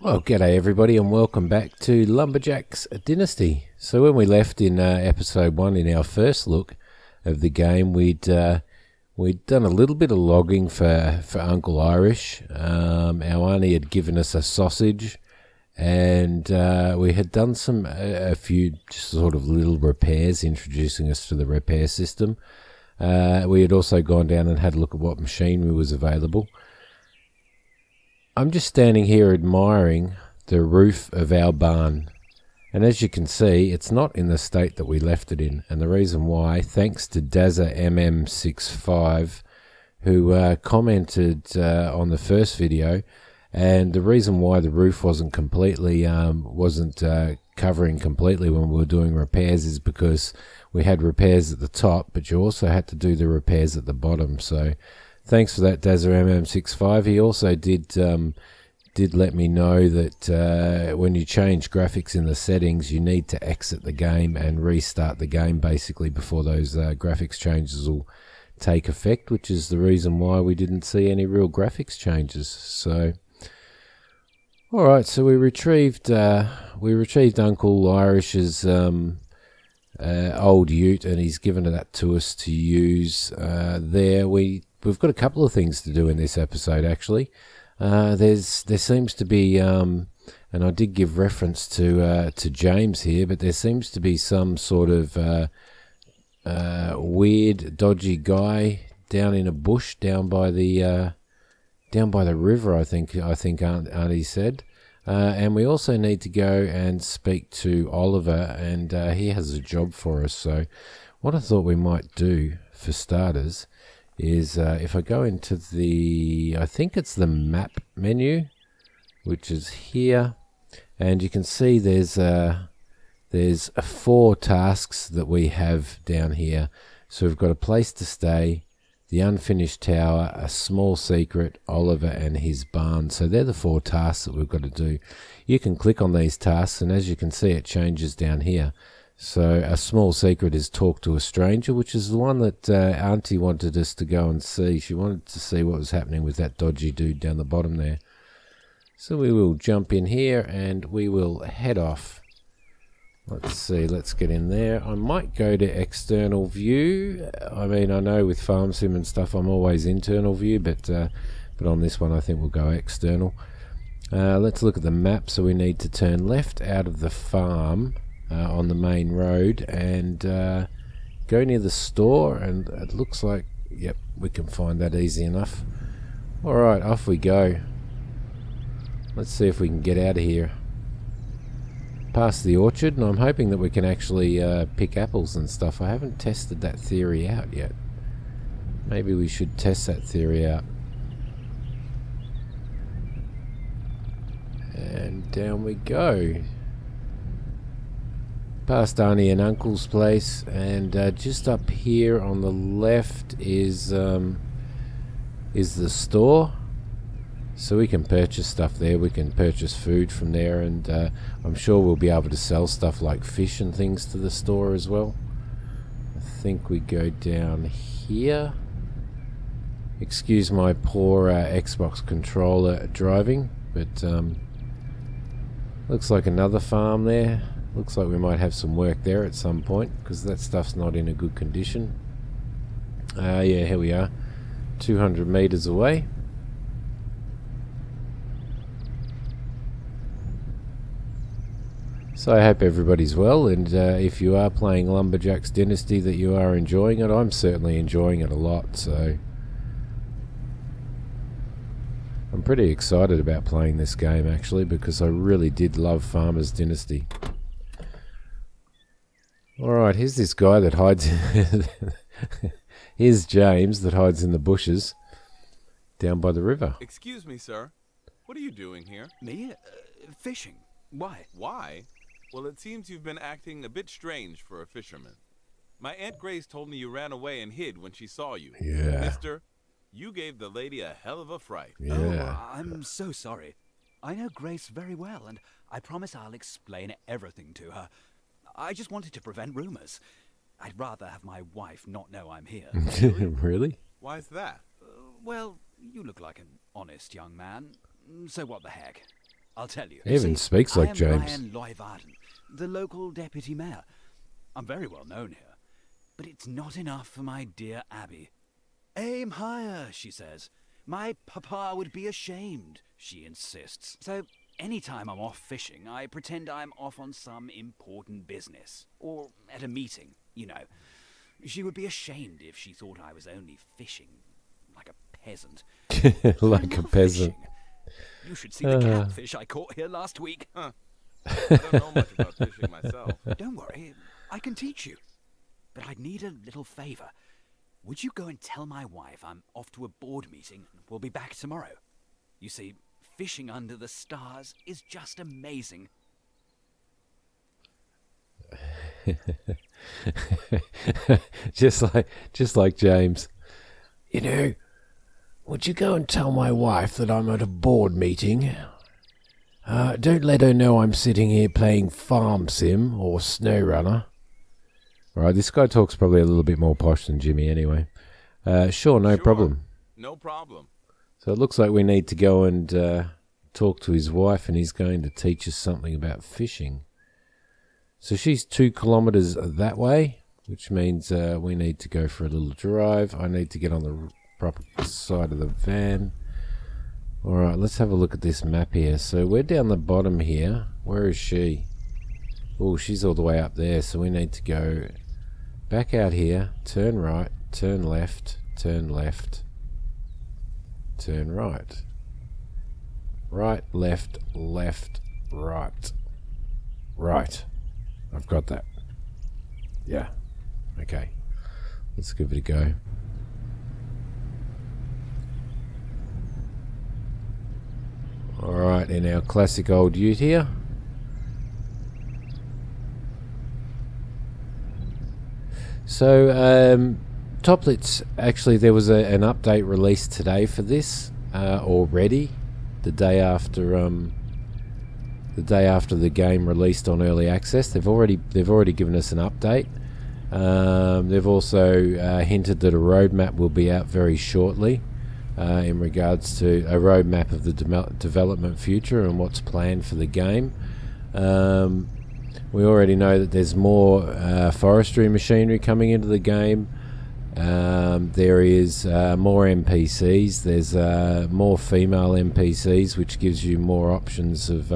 Well, g'day everybody and welcome back to Lumberjack's Dynasty. So when we left in episode 1 in our first look of the game, we'd done a little bit of logging for Uncle Irish. Our auntie had given us a sausage and we had done a few just sort of little repairs, introducing us to the repair system. We had also gone down and had a look at what machinery was available. I'm just standing here admiring the roof of our barn, and as you can see, it's not in the state that we left it in, and the reason why, thanks to Dazza MM65, who commented on the first video, and the reason why the roof wasn't covering completely when we were doing repairs is because we had repairs at the top, but you also had to do the repairs at the bottom. So thanks for that, Dazza MM65. He also did let me know that when you change graphics in the settings, you need to exit the game and restart the game basically before those graphics changes will take effect, which is the reason why we didn't see any real graphics changes. So, all right, so we retrieved Uncle Irish's old ute, and he's given that to us to use. We've got a couple of things to do in this episode, actually. There seems to be, and I did give reference to James here, but there seems to be some sort of weird, dodgy guy down in a bush down by the river. I think Auntie said, and we also need to go and speak to Oliver, and he has a job for us. So, what I thought we might do for starters is if I go into I think it's the map menu, which is here, and you can see there's 4 tasks that we have down here. So we've got a place to stay, the unfinished tower, a small secret, Oliver and his barn. So they're the 4 tasks that we've got to do. You can click on these tasks, and as you can see, it changes down here. So a small secret is talk to a stranger, which is the one that Auntie wanted us to go and see. She wanted to see what was happening with that dodgy dude down the bottom there. So we will jump in here and we will head off. Let's see, let's get in there. I might go to external view. I mean, I know with farm sim and stuff I'm always internal view, but on this one I think we'll go external. Let's look at the map. So we need to turn left out of the farm on the main road and go near the store, and it looks like, yep, we can find that easy enough. Alright, off we go. Let's see if we can get out of here. Past the orchard, and I'm hoping that we can actually pick apples and stuff. I haven't tested that theory out yet. Maybe we should test that theory out. And down we go. Past Auntie and Uncle's place, and just up here on the left is the store. So we can purchase stuff there. We can purchase food from there, and I'm sure we'll be able to sell stuff like fish and things to the store as well. I think we go down here. Excuse my poor Xbox controller driving, but looks like another farm there. Looks like we might have some work there at some point, because that stuff's not in a good condition. Yeah, here we are, 200 meters away. So I hope everybody's well, and if you are playing Lumberjack's Dynasty, that you are enjoying it. I'm certainly enjoying it a lot, so I'm pretty excited about playing this game actually, because I really did love Farmer's Dynasty. Alright, here's this guy that hides here's James that hides in the bushes down by the river. Excuse me, sir. What are you doing here? Me? Fishing. Why? Why? Well, it seems you've been acting a bit strange for a fisherman. My Aunt Grace told me you ran away and hid when she saw you. Yeah. Mister, you gave the lady a hell of a fright. Yeah. Oh, I'm so sorry. I know Grace very well, and I promise I'll explain everything to her. I just wanted to prevent rumors. I'd rather have my wife not know I'm here. Really? Why's that? Well, you look like an honest young man, so what the heck? I'll tell you. Even See, speaks like I am James. Ryan Loyvarden, the local deputy mayor. I'm very well known here, but it's not enough for my dear Abby. Aim higher, she says. My papa would be ashamed, she insists. So, anytime I'm off fishing, I pretend I'm off on some important business. Or at a meeting, you know. She would be ashamed if she thought I was only fishing like a peasant. Like a peasant. Fishing. You should see the catfish I caught here last week. Huh. I don't know much about fishing myself. Don't worry, I can teach you. But I'd need a little favor. Would you go and tell my wife I'm off to a board meeting and we'll be back tomorrow? You see, fishing under the stars is just amazing. just like James. You know, would you go and tell my wife that I'm at a board meeting? Don't let her know I'm sitting here playing Farm Sim or SnowRunner. Right, this guy talks probably a little bit more posh than Jimmy anyway. Sure, no problem. No problem. So it looks like we need to go and talk to his wife, and he's going to teach us something about fishing. So she's 2 kilometres that way, which means we need to go for a little drive. I need to get on the proper side of the van. Alright, let's have a look at this map here. So we're down the bottom here. Where is she? Oh, she's all the way up there, so we need to go back out here, turn right, turn left, turn left, turn right. Right, left, left, right. Right. I've got that. Yeah. Okay. Let's give it a go. Alright, in our classic old ute here. So, Toplitz, actually there was an update released today for this already. The day after the game released on early access. They've already given us an update. They've also hinted that a roadmap will be out very shortly in regards to a roadmap of the development future and what's planned for the game. We already know that there's more forestry machinery coming into the game. There is more NPCs. There's more female NPCs, which gives you more options of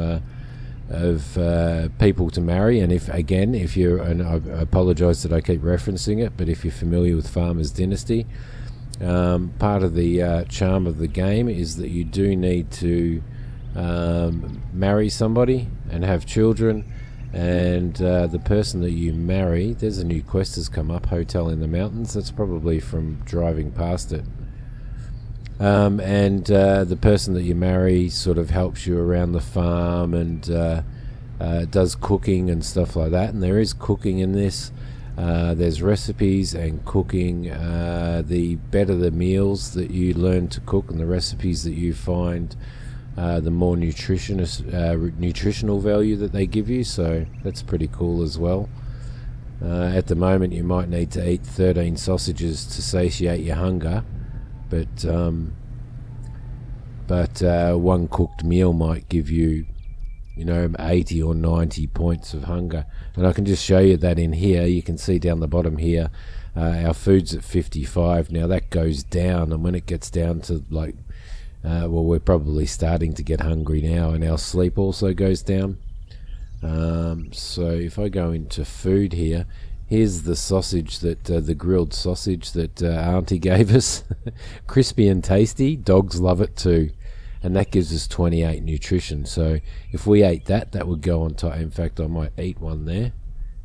people to marry. And if you're, and I apologise that I keep referencing it, but if you're familiar with Farmers Dynasty, part of the charm of the game is that you do need to marry somebody and have children. And the person that you marry, there's a new quest has come up, Hotel in the Mountains. That's probably from driving past it. And the person that you marry sort of helps you around the farm and does cooking and stuff like that. And there is cooking in this. There's recipes and cooking. The better the meals that you learn to cook and the recipes that you find, the more nutritional value that they give you, so that's pretty cool as well. At the moment you might need to eat 13 sausages to satiate your hunger, but one cooked meal might give you 80 or 90 points of hunger. And I can just show you that in here. You can see down the bottom here, our food's at 55. Now that goes down, and when it gets down to we're probably starting to get hungry now, and our sleep also goes down. So if I go into food here, here's the sausage that the grilled sausage that Auntie gave us. Crispy and tasty. Dogs love it too, and that gives us 28 nutrition. So if we ate that, that would go on top. In fact, I might eat one there.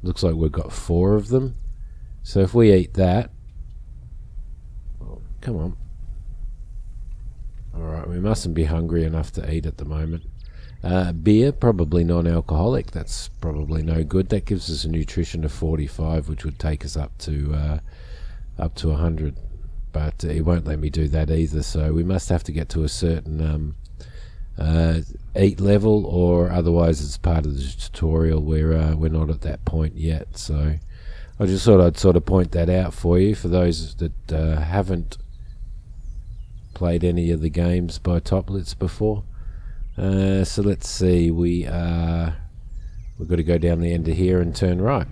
Looks like we've got 4 of them. So if we eat that, come on. Alright, we mustn't be hungry enough to eat at the moment. Beer, probably non-alcoholic. That's probably no good. That gives us a nutrition of 45, which would take us up to 100. But it won't let me do that either. So we must have to get to a certain eat level, or otherwise it's part of the tutorial. We're not at that point yet. So I just thought I'd sort of point that out for you, for those that haven't played any of the games by Toplitz before. So let's see. We've got to go down the end of here and turn right.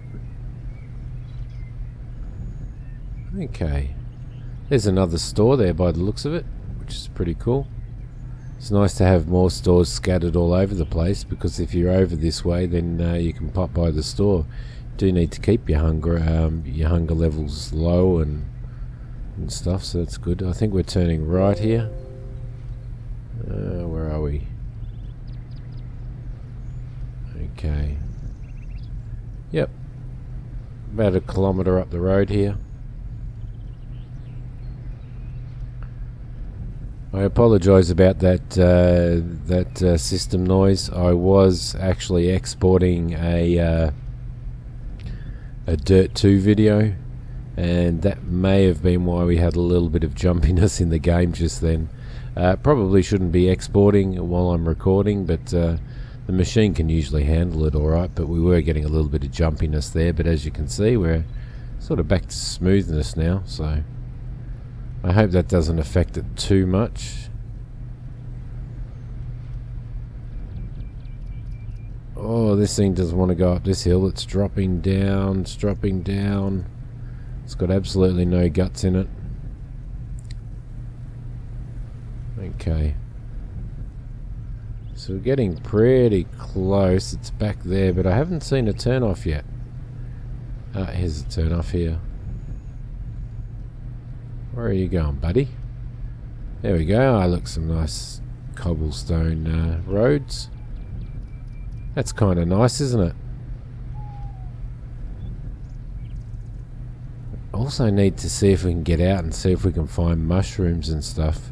Okay. There's another store there by the looks of it, which is pretty cool. It's nice to have more stores scattered all over the place, because if you're over this way, then you can pop by the store. You do need to keep your hunger levels low and stuff, so that's good. I think we're turning right here. Where are we? Okay. Yep. About 1 kilometre up the road here. I apologise about that system noise. I was actually exporting a Dirt 2 video, and that may have been why we had a little bit of jumpiness in the game just then. Probably shouldn't be exporting while I'm recording, but the machine can usually handle it alright, but we were getting a little bit of jumpiness there. But as you can see, we're sort of back to smoothness now, so I hope that doesn't affect it too much. Oh, this thing doesn't want to go up this hill. It's dropping down, it's dropping down. It's got absolutely no guts in it. Okay. So we're getting pretty close. It's back there, but I haven't seen a turn off yet. Here's a turn off here. Where are you going, buddy? There we go. Look, some nice cobblestone roads. That's kind of nice, isn't it? Also need to see if we can get out and see if we can find mushrooms and stuff.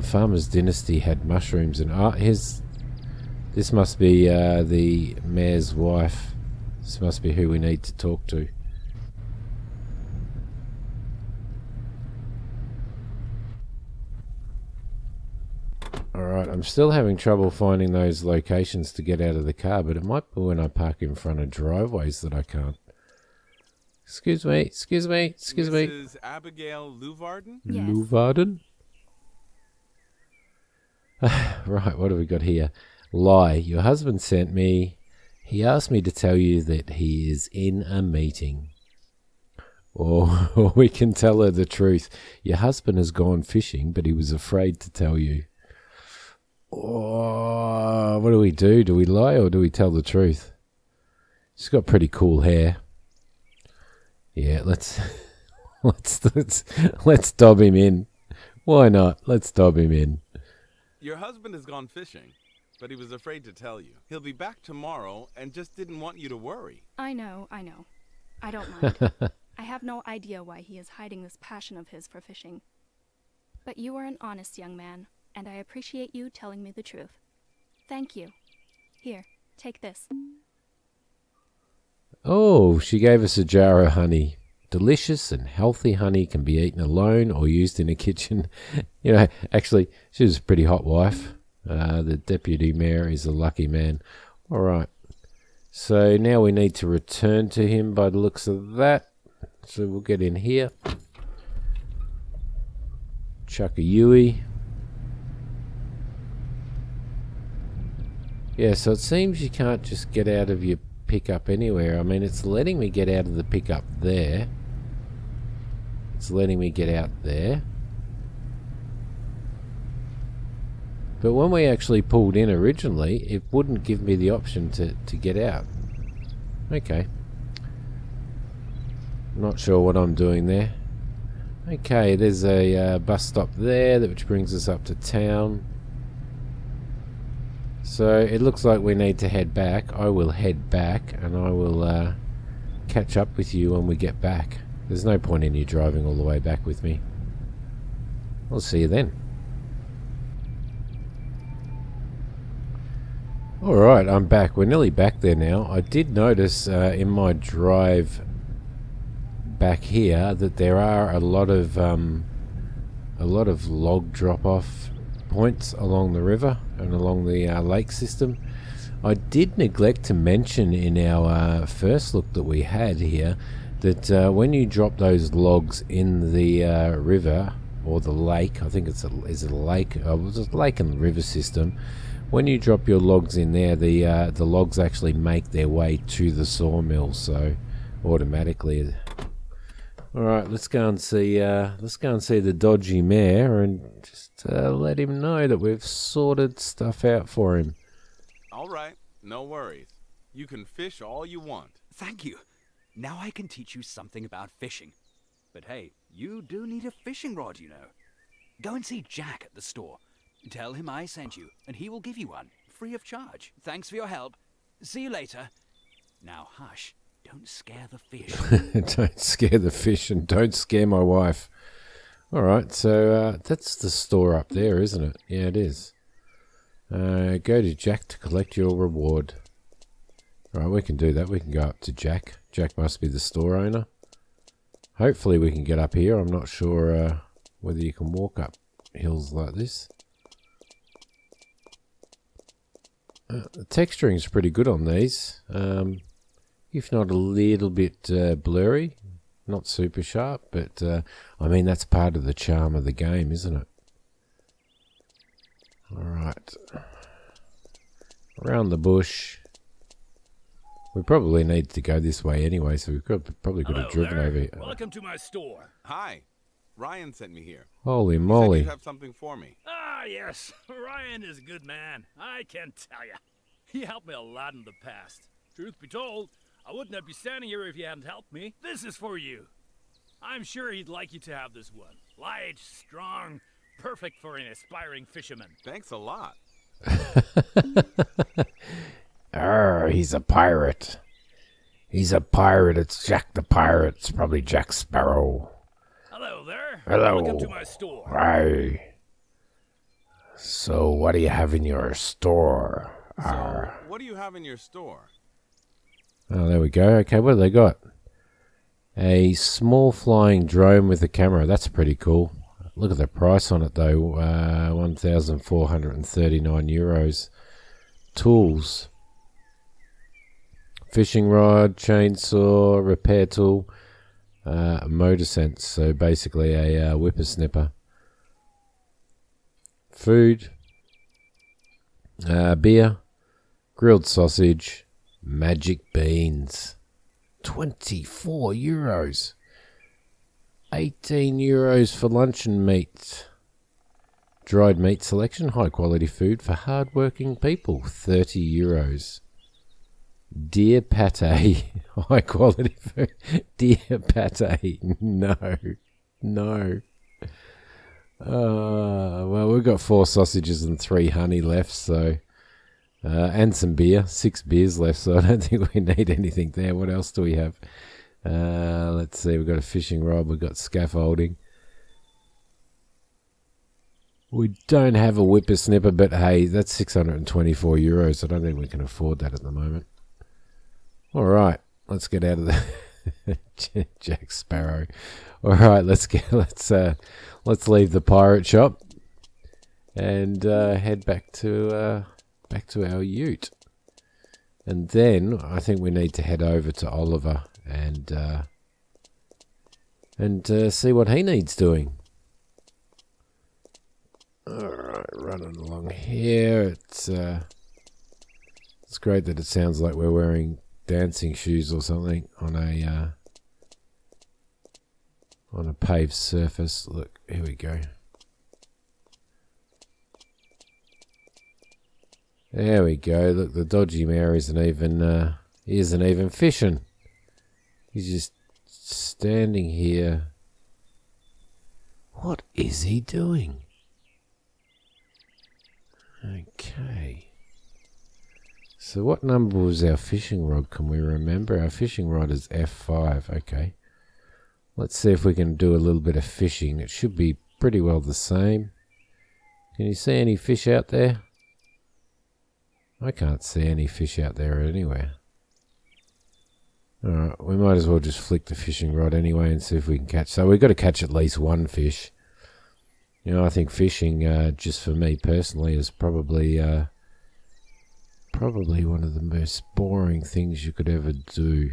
Farmer's Dynasty had mushrooms, and this must be the mayor's wife. This must be who we need to talk to. Alright, I'm still having trouble finding those locations to get out of the car, but it might be when I park in front of driveways that I can't. Excuse me, excuse me, excuse me. Mrs. Abigail Luvarden? Yes. Luvarden? Right, what have we got here? Lie. Your husband sent me. He asked me to tell you that he is in a meeting. Or we can tell her the truth. Your husband has gone fishing, but he was afraid to tell you. Oh, what do we do? Do we lie or do we tell the truth? She's got pretty cool hair. Yeah, let's dob him in. Why not? Let's dob him in. Your husband has gone fishing, but he was afraid to tell you. He'll be back tomorrow and just didn't want you to worry. I know. I don't mind. I have no idea why he is hiding this passion of his for fishing. But you are an honest young man, and I appreciate you telling me the truth. Thank you. Here, take this. Oh, she gave us a jar of honey. Delicious and healthy honey can be eaten alone or used in a kitchen. You know, actually, she was a pretty hot wife. The deputy mayor is a lucky man. All right. So now we need to return to him by the looks of that. So we'll get in here. Chuck a Yui. Yeah, so it seems you can't just get out of your pickup anywhere. I mean, it's letting me get out of the pickup there. It's letting me get out there. But when we actually pulled in originally, it wouldn't give me the option to get out. Okay. Not sure what I'm doing there. Okay, there's a bus stop there, which brings us up to town. So it looks like we need to head back. I will head back and I will catch up with you when we get back. There's no point in you driving all the way back with me. I'll see you then. Alright, I'm back. We're nearly back there now. I did notice in my drive back here that there are a lot of log drop-off points along the river and along the lake system. I did neglect to mention in our first look that we had here that when you drop those logs in the river or the lake, I think is it a lake? It was a lake and river system. when you drop your logs in there, the logs actually make their way to the sawmill, so automatically. All right, let's go and see the dodgy mayor and just let him know that we've sorted stuff out for him. All right, no worries. You can fish all you want. Thank you. Now I can teach you something about fishing. But hey, you do need a fishing rod, you know. Go and see Jack at the store. Tell him I sent you, and he will give you one, free of charge. Thanks for your help. See you later. Now hush. Don't scare the fish. Don't scare the fish and don't scare my wife. All right, so that's the store up there, isn't it? Yeah, it is. Go to Jack to collect your reward. All right, we can do that. We can go up to Jack. Jack must be the store owner. Hopefully we can get up here. I'm not sure whether you can walk up hills like this. The texturing is pretty good on these. If not a little bit blurry, not super sharp, but I mean that's part of the charm of the game, isn't it? Alright, around the bush. We probably need to go this way anyway, so we've probably could have driven over here. Welcome to my store. Hi. Ryan sent me here. Holy He said moly. you'd have something for me. Ah, yes. Ryan is a good man. I can tell you. He helped me a lot in the past. Truth be told, I wouldn't have been standing here if he hadn't helped me. This is for you. I'm sure he'd like you to have this one. Light, strong, perfect for an aspiring fisherman. Thanks a lot. He's a pirate. He's a pirate. It's Jack the Pirate. It's probably Jack Sparrow. Hello there. Hello. Welcome to my store. Hi. So, what do you have in your store? So, what do you have in your store? Oh, there we go. Okay, what have they got? A small flying drone with a camera. That's pretty cool. Look at the price on it, though. 1,439 euros. Tools. Fishing rod, chainsaw, repair tool, motor sense. So basically a whippersnipper. Food. Beer. Grilled sausage. Magic beans. 24 euros. 18 euros for luncheon meat. Dried meat selection. High quality food for hard-working people. 30 euros. Deer pate. High quality food. Deer pate. No. Well, we've got 4 sausages and 3 honey left, so... and some beer. 6 beers left, so I don't think we need anything there. What else do we have? Let's see. We've got a fishing rod. We've got scaffolding. We don't have a whippersnipper, but hey, that's 624 euros. I don't think we can afford that at the moment. All right, let's get out of the Jack Sparrow. All right, let's leave the pirate shop and head back to our ute. And then I think we need to head over to Oliver and see what he needs doing. All right, running along here. It's great that it sounds like we're wearing dancing shoes or something on a paved surface. Look, here we go. There we go. Look, the dodgy mare isn't even fishing. He's just standing here. What is he doing? Okay. So what number was our fishing rod? Can we remember? Our fishing rod is F5. Okay. Let's see if we can do a little bit of fishing. It should be pretty well the same. Can you see any fish out there? I can't see any fish out there anywhere. Alright, we might as well just flick the fishing rod anyway and see if we can catch. So we've got to catch at least one fish. You know, I think fishing, just for me personally, is probably one of the most boring things you could ever do.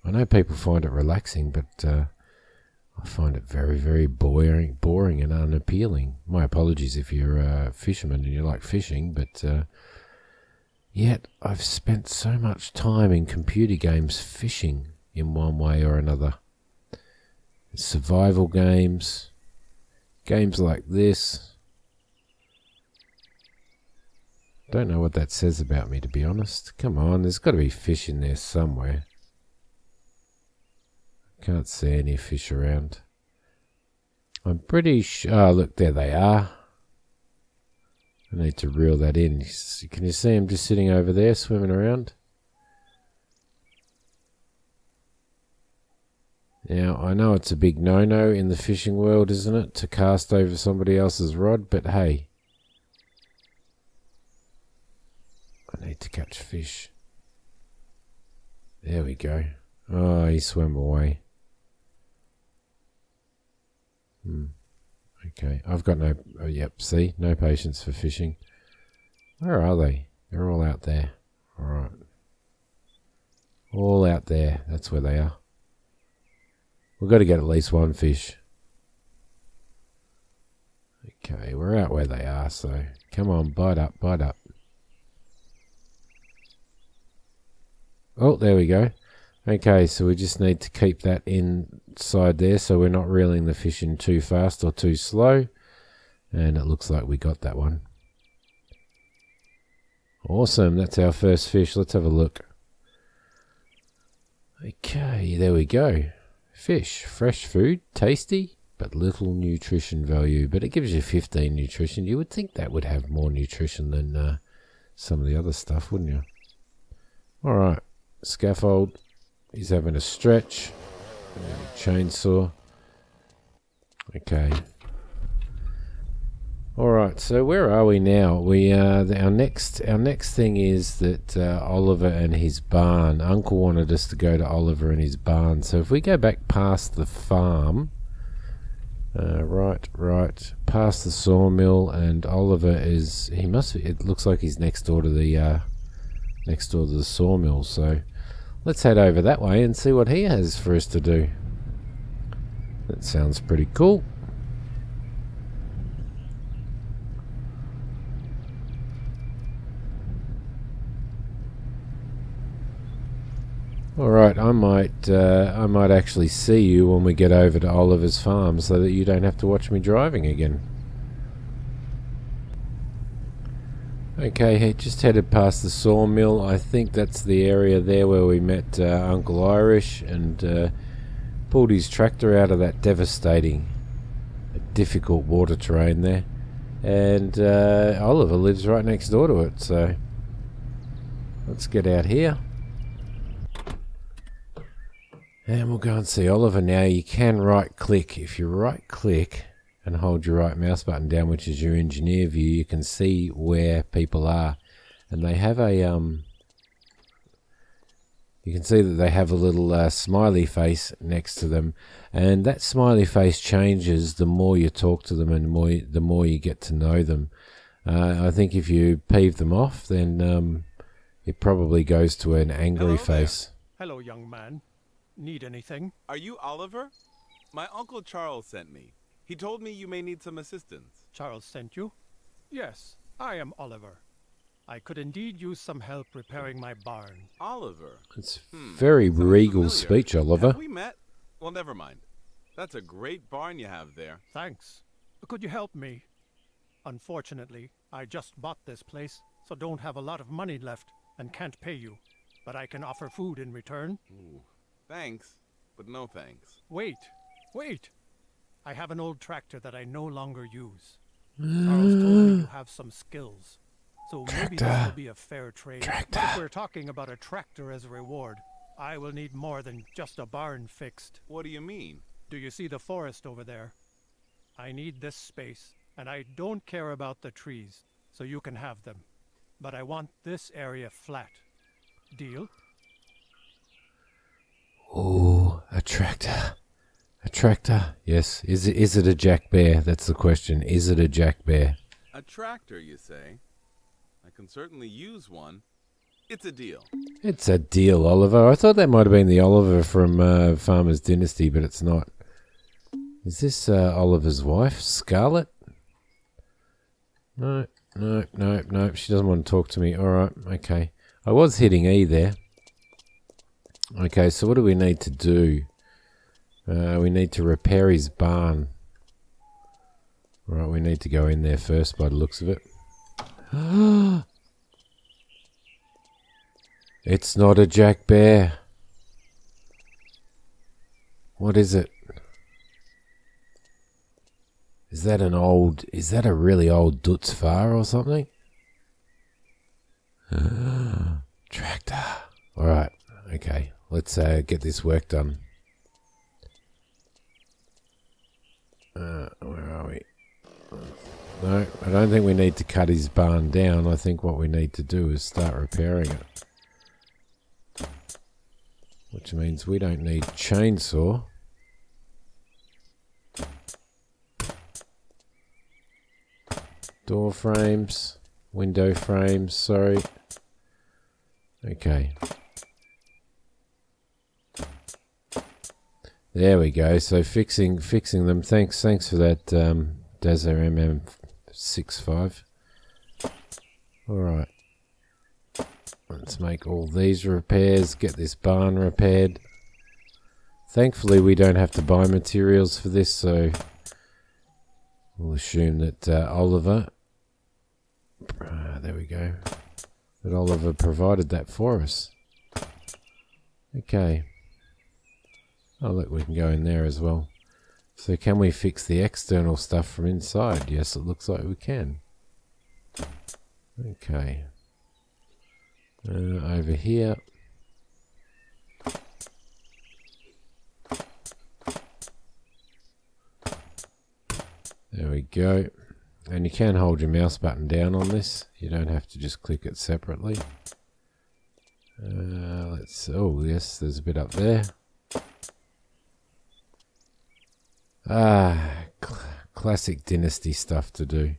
I know people find it relaxing, but I find it very, very boring and unappealing. My apologies if you're a fisherman and you like fishing, but Yet I've spent so much time in computer games fishing in one way or another. Survival games, games like this. Don't know what that says about me, to be honest. Come on, there's got to be fish in there somewhere. Can't see any fish around. I'm pretty sure... Oh, look, there they are. I need to reel that in. Can you see him just sitting over there, swimming around? Now, I know it's a big no-no in the fishing world, isn't it? To cast over somebody else's rod, but hey. I need to catch fish. There we go. Oh, he swam away. Okay, I've got no... Oh, yep, see? No patience for fishing. Where are they? They're all out there. Alright. All out there. That's where they are. We've got to get at least one fish. Okay, we're out where they are, so... Come on, bite up, bite up. Oh, there we go. Okay, so we just need to keep that inside there so we're not reeling the fish in too fast or too slow. And it looks like we got that one. Awesome, that's our first fish. Let's have a look. Okay, there we go. Fish, fresh food, tasty, but little nutrition value. But it gives you 15 nutrition. You would think that would have more nutrition than some of the other stuff, wouldn't you? Alright, scaffold. He's having a stretch. Chainsaw. Okay. Alright, so where are we now? Our next thing is that Oliver and his barn. Uncle wanted us to go to Oliver and his barn. So if we go back past the farm, right, past the sawmill, and Oliver is it looks like he's next door to the sawmill, so let's head over that way and see what he has for us to do. That sounds pretty cool. Alright, I might actually see you when we get over to Oliver's farm so that you don't have to watch me driving again. Okay, he just headed past the sawmill. I think that's the area there where we met Uncle Irish and pulled his tractor out of that devastating, difficult water terrain there. And Oliver lives right next door to it, so let's get out here. And we'll go and see Oliver now. You can right click. If you right click and hold your right mouse button down, which is your engineer view, you can see where people are. And they have a you can see that they have a little smiley face next to them, and that smiley face changes the more you talk to them and the more you get to know them. I think if you peeve them off, then it probably goes to an angry face. Hello, young man. Need anything? Are you Oliver? My Uncle Charles sent me. He told me you may need some assistance. Charles sent you? Yes, I am Oliver. I could indeed use some help repairing my barn. Oliver? It's very regal familiar. speech, Oliver. Have we met? Well, never mind. That's a great barn you have there. Thanks. Could you help me? Unfortunately, I just bought this place, so don't have a lot of money left and can't pay you. But I can offer food in return. Ooh. Thanks, but no thanks. Wait. I have an old tractor that I no longer use. Charles told me you have some skills. So maybe this will be a fair trade. But if we're talking about a tractor as a reward, I will need more than just a barn fixed. What do you mean? Do you see the forest over there? I need this space, and I don't care about the trees, so you can have them. But I want this area flat. Deal? Oh, a tractor. A tractor. Yes. Is it a jack bear? That's the question. Is it a jack bear? A tractor, you say? I can certainly use one. It's a deal. It's a deal, Oliver. I thought that might have been the Oliver from Farmer's Dynasty, but it's not. Is this Oliver's wife, Scarlet? No, Nope. She doesn't want to talk to me. Alright, okay. I was hitting E there. Okay, so what do we need to do? We need to repair his barn. Alright, we need to go in there first by the looks of it. It's not a Jack Bear. What is it? Is that a really old Dutzfar or something? Tractor. Alright, okay. Let's get this work done. Where are we? No, I don't think we need to cut his barn down. I think what we need to do is start repairing it. Which means we don't need chainsaw. Door frames, window frames, sorry. Okay. There we go. So fixing them. Thanks for that, Dazza MM65. Alright. Let's make all these repairs, get this barn repaired. Thankfully we don't have to buy materials for this, so we'll assume that Oliver, there we go, that Oliver provided that for us. Okay. Oh look, we can go in there as well. So can we fix the external stuff from inside? Yes, it looks like we can. Okay. Over here. There we go. And you can hold your mouse button down on this. You don't have to just click it separately. Oh yes, there's a bit up there. Classic Dynasty stuff to do.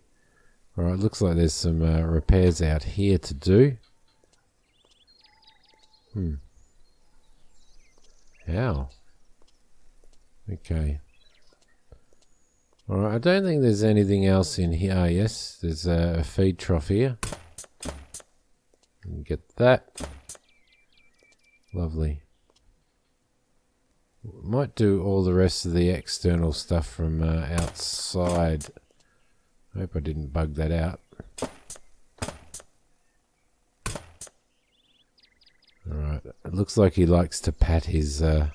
Alright, looks like there's some repairs out here to do. How? Okay. Alright, I don't think there's anything else in here. Ah, yes, there's a feed trough here. Get that. Lovely. Might do all the rest of the external stuff from outside. I hope I didn't bug that out. Alright, it looks like he likes to pat his it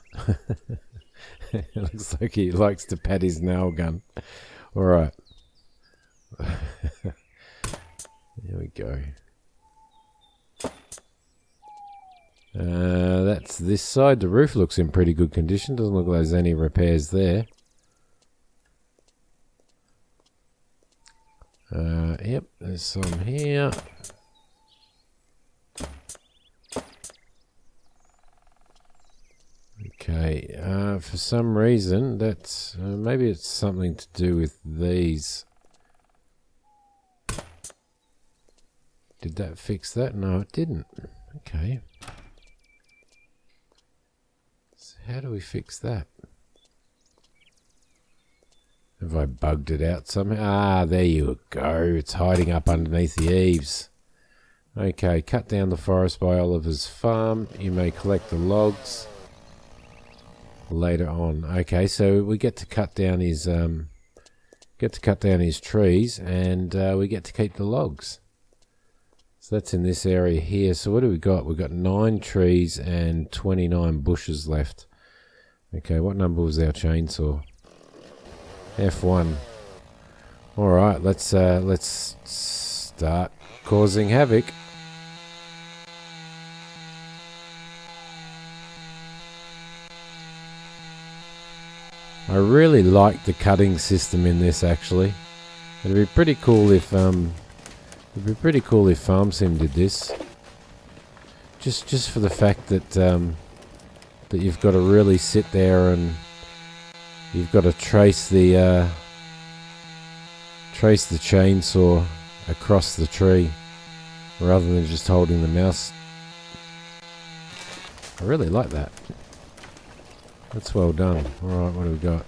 looks like he likes to pat his nail gun. Alright. There we go. That's this side. The roof looks in pretty good condition. Doesn't look like there's any repairs there. Yep, there's some here. Okay, for some reason that's maybe it's something to do with these. Did that fix that? No, it didn't. Okay. So how do we fix that? Have I bugged it out somehow? Ah, there you go. It's hiding up underneath the eaves. Okay, cut down the forest by Oliver's farm. You may collect the logs later on. Okay, so we get to cut down his trees, and we get to keep the logs. So that's in this area here. So what do we got? We've got 9 trees and 29 bushes left. Okay, what number was our chainsaw? F1. All right, let's start causing havoc. I really like the cutting system in this. Actually, it'd be pretty cool if Farm Sim did this. Just for the fact that that you've got to really sit there and you've got to trace the chainsaw across the tree rather than just holding the mouse. I really like that. That's well done. Alright, what do we got?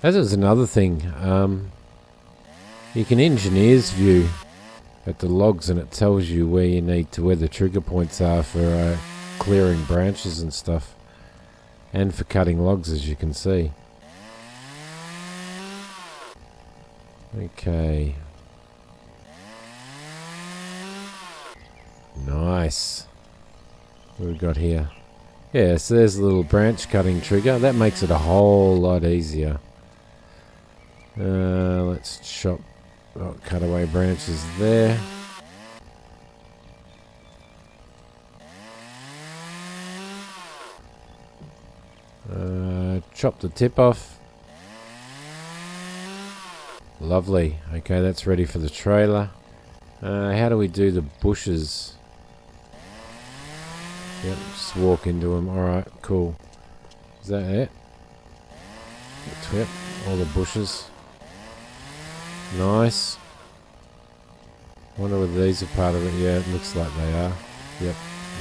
That is another thing. You can engineer's view at the logs, and it tells you where you need to, where the trigger points are for clearing branches and stuff, and for cutting logs, as you can see. Okay. Nice. What have we got here? Yeah, so there's a little branch cutting trigger. That makes it a whole lot easier. Let's chop, cut away branches there. Chop the tip off. Lovely. Okay, that's ready for the trailer. How do we do the bushes? Yep, just walk into them. Alright, cool. Is that it? Yep, all the bushes. Nice. Wonder whether these are part of it. Yeah, it looks like they are. Yep.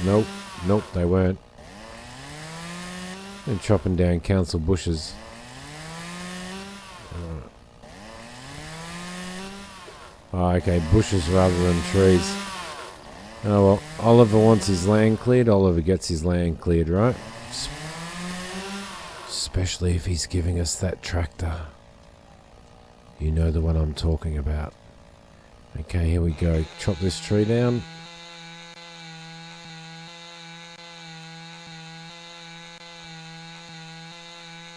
Nope. Nope, they weren't. Been chopping down council bushes. Oh, okay, bushes rather than trees. Oh well, Oliver wants his land cleared. Oliver gets his land cleared, right? Especially if he's giving us that tractor. You know the one I'm talking about. Okay, here we go. Chop this tree down.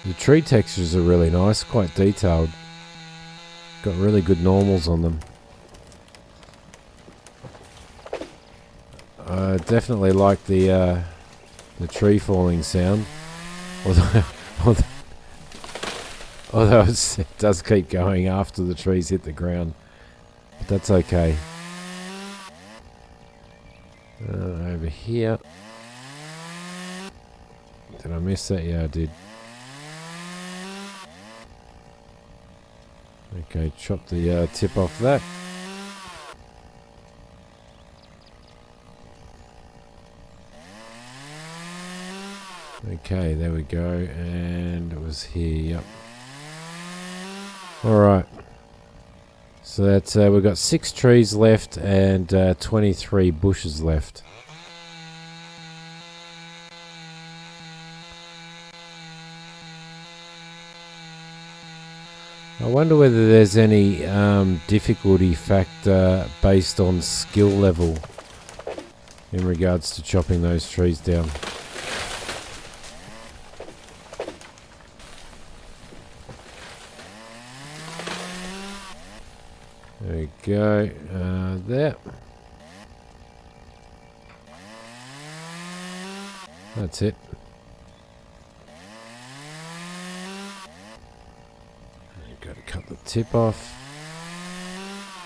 The tree textures are really nice, quite detailed. Got really good normals on them. I definitely like the tree falling sound, although it does keep going after the trees hit the ground, but that's okay. Over here, did I miss that? Yeah, I did. Okay, chop the tip off that. Okay, there we go, and it was here, yep. Alright, so that's, we've got 6 trees left and 23 bushes left. I wonder whether there's any difficulty factor based on skill level in regards to chopping those trees down. There we go, there. That's it. Got to cut the tip off.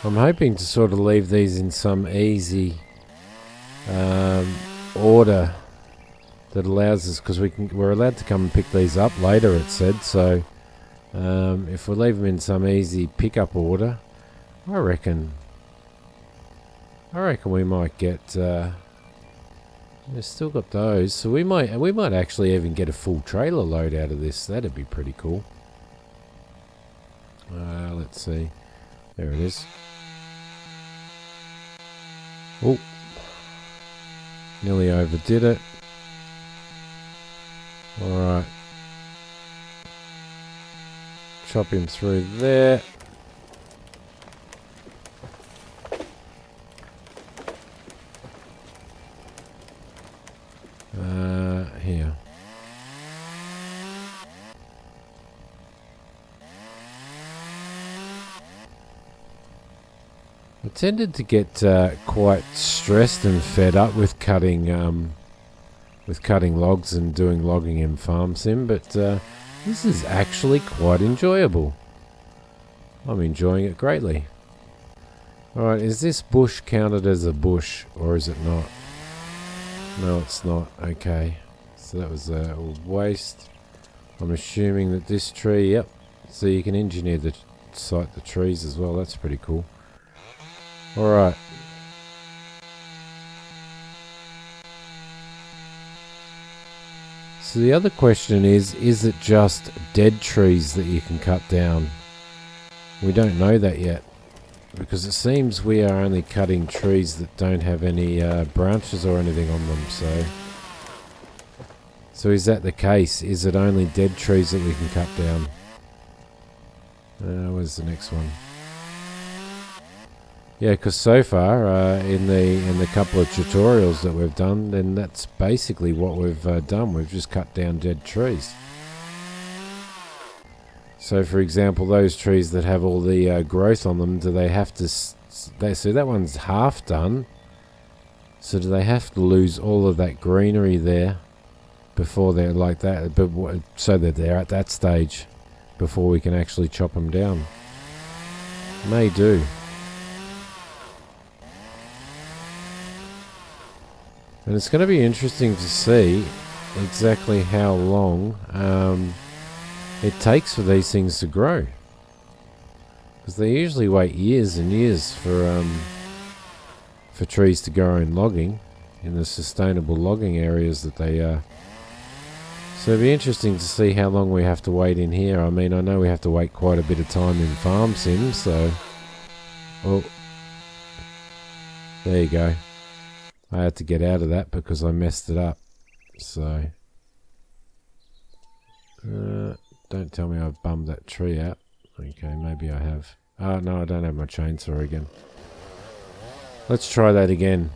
I'm hoping to sort of leave these in some easy order that allows us, because we're allowed to come and pick these up later, it said. So if we leave them in some easy pickup order, I reckon we might get. We've still got those, so we might actually even get a full trailer load out of this. That'd be pretty cool. Let's see. There it is. Oh, nearly overdid it. Alright. Chop him through there. Here. I tended to get quite stressed and fed up with cutting logs and doing logging in Farm Sim, but this is actually quite enjoyable. I'm enjoying it greatly. Alright, is this bush counted as a bush, or is it not? No, it's not. Okay, so that was a waste. I'm assuming that this tree, yep, so you can engineer the trees as well. That's pretty cool. Alright. So the other question is it just dead trees that you can cut down? We don't know that yet. because it seems we are only cutting trees that don't have any branches or anything on them. So is that the case? Is it only dead trees that we can cut down? Where's the next one? Yeah, because so far in the couple of tutorials that we've done, then that's basically what we've done. We've just cut down dead trees. So, for example, those trees that have all the growth on them, do they have to... so that one's half done. So do they have to lose all of that greenery there before they're like that? So that they're at that stage before we can actually chop them down? May do. And it's going to be interesting to see exactly how long it takes for these things to grow, because they usually wait years and years for trees to grow in logging, in the sustainable logging areas that they are. So it'll be interesting to see how long we have to wait in here. I mean, I know we have to wait quite a bit of time in Farm Sim, so... Oh, there you go. I had to get out of that because I messed it up. So... don't tell me I've bummed that tree out. Okay, maybe I have. Oh, no, I don't have my chainsaw again. Let's try that again.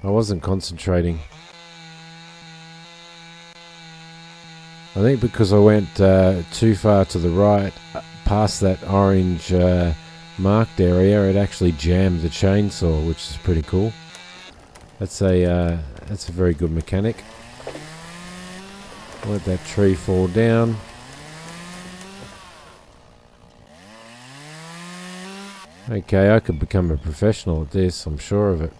I wasn't concentrating. I think because I went too far to the right, past that orange marked area, it actually jammed the chainsaw, which is pretty cool. That's a very good mechanic. Let that tree fall down. Okay, I could become a professional at this, I'm sure of it.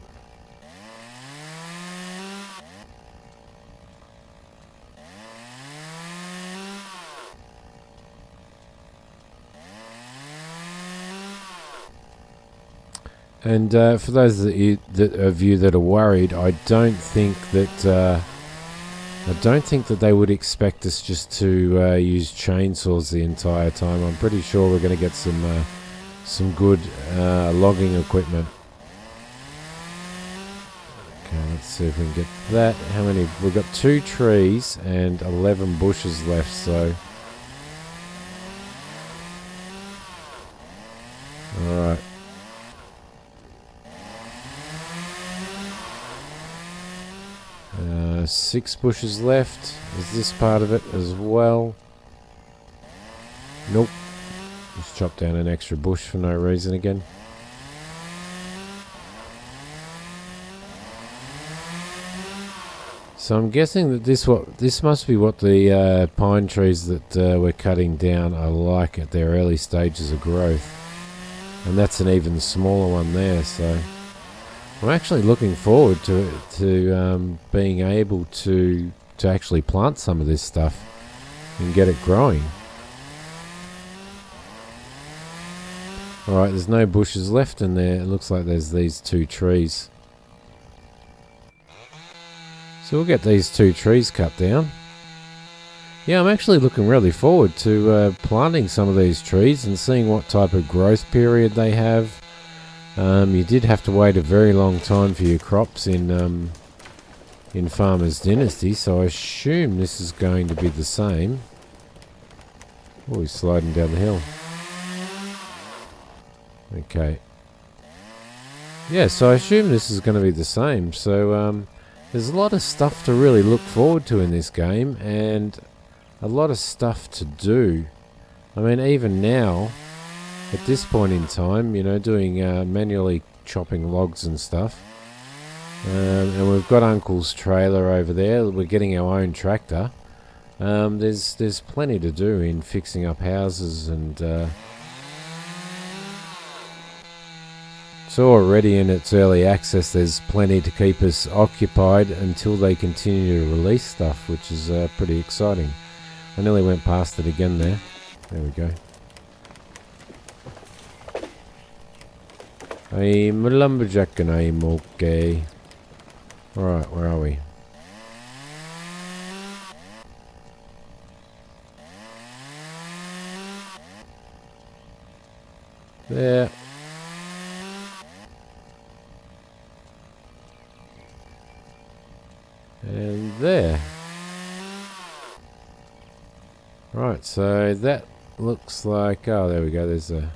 And for those of you that are worried, I don't think that they would expect us just to use chainsaws the entire time. I'm pretty sure we're going to get some good logging equipment. Okay, let's see if we can get that. How many? We've got 2 trees and 11 bushes left, so... Alright. Uh, 6 bushes left. Is this part of it as well? Nope. Just chop down an extra bush for no reason again. So I'm guessing that this must be what the pine trees that we're cutting down are like at their early stages of growth. And that's an even smaller one there, so... I'm actually looking forward to being able to actually plant some of this stuff and get it growing. Alright, there's no bushes left in there. It looks like there's these 2 trees. So we'll get these 2 trees cut down. Yeah, I'm actually looking really forward to planting some of these trees and seeing what type of growth period they have. You did have to wait a very long time for your crops in Farmer's Dynasty, so I assume this is going to be the same. Oh, he's sliding down the hill. Okay. Yeah, so I assume this is going to be the same. So there's a lot of stuff to really look forward to in this game, and a lot of stuff to do. I mean, even now... At this point in time, you know, doing manually chopping logs and stuff. And we've got Uncle's trailer over there. We're getting our own tractor. There's plenty to do in fixing up houses, and so already in its early access, there's plenty to keep us occupied until they continue to release stuff, which is pretty exciting. I nearly went past it again there. There we go. I'm a lumberjack and I'm okay. Alright, where are we? There. And there. Right, so that looks like... Oh, there we go. There's a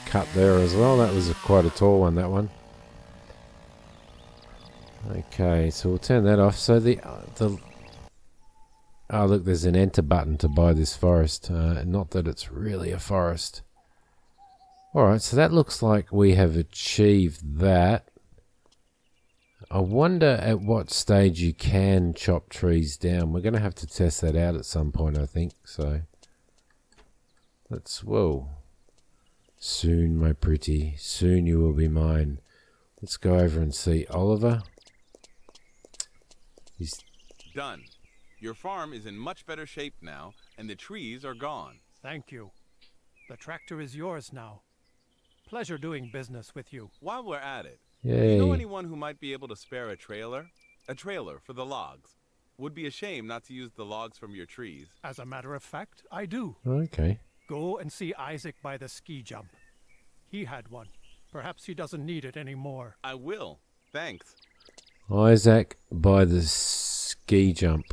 cut there as well. That was quite a tall one, that one. Okay, so we'll turn that off. So the oh, look, there's an enter button to buy this forest. Not that it's really a forest. Alright, so that looks like we have achieved that. I wonder at what stage you can chop trees down. We're going to have to test that out at some point, I think. So, let's... Whoa. Soon, my pretty. Soon you will be mine. Let's go over and see Oliver. He's... Done. Your farm is in much better shape now, and the trees are gone. Thank you. The tractor is yours now. Pleasure doing business with you. While we're at it, Yay. you know anyone who might be able to spare a trailer? A trailer for the logs. Would be a shame not to use the logs from your trees. As a matter of fact, I do. Okay. Go and see Isaac by the ski jump. He had one. Perhaps he doesn't need it anymore. I will. Thanks. Isaac by the ski jump.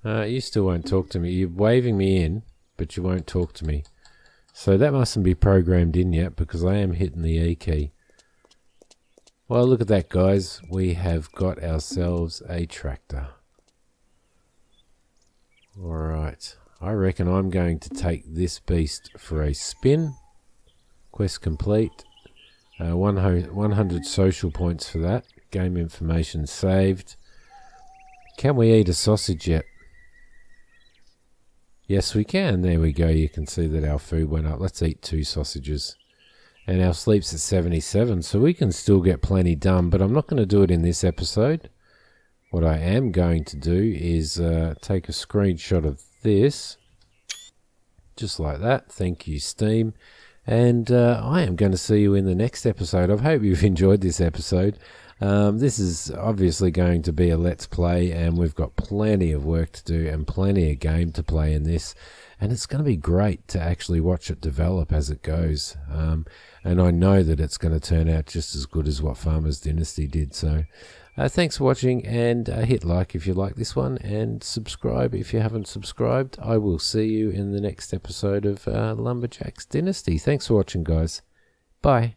You still won't talk to me. You're waving me in, but you won't talk to me. So that mustn't be programmed in yet, because I am hitting the E key. Well, look at that, guys. We have got ourselves a tractor. Alright. I reckon I'm going to take this beast for a spin. Quest complete. 100 social points for that. Game information saved. Can we eat a sausage yet? Yes, we can. There we go. You can see that our food went up. Let's eat 2 sausages. And our sleep's at 77, so we can still get plenty done, but I'm not going to do it in this episode. What I am going to do is take a screenshot of this. Just like that. Thank you, Steam. And I am going to see you in the next episode. I hope you've enjoyed this episode. This is obviously going to be a Let's Play, and we've got plenty of work to do and plenty of game to play in this. And it's going to be great to actually watch it develop as it goes. And I know that it's going to turn out just as good as what Farmers Dynasty did. So thanks for watching, and hit like if you like this one, and subscribe if you haven't subscribed. I will see you in the next episode of Lumberjack's Dynasty. Thanks for watching, guys. Bye.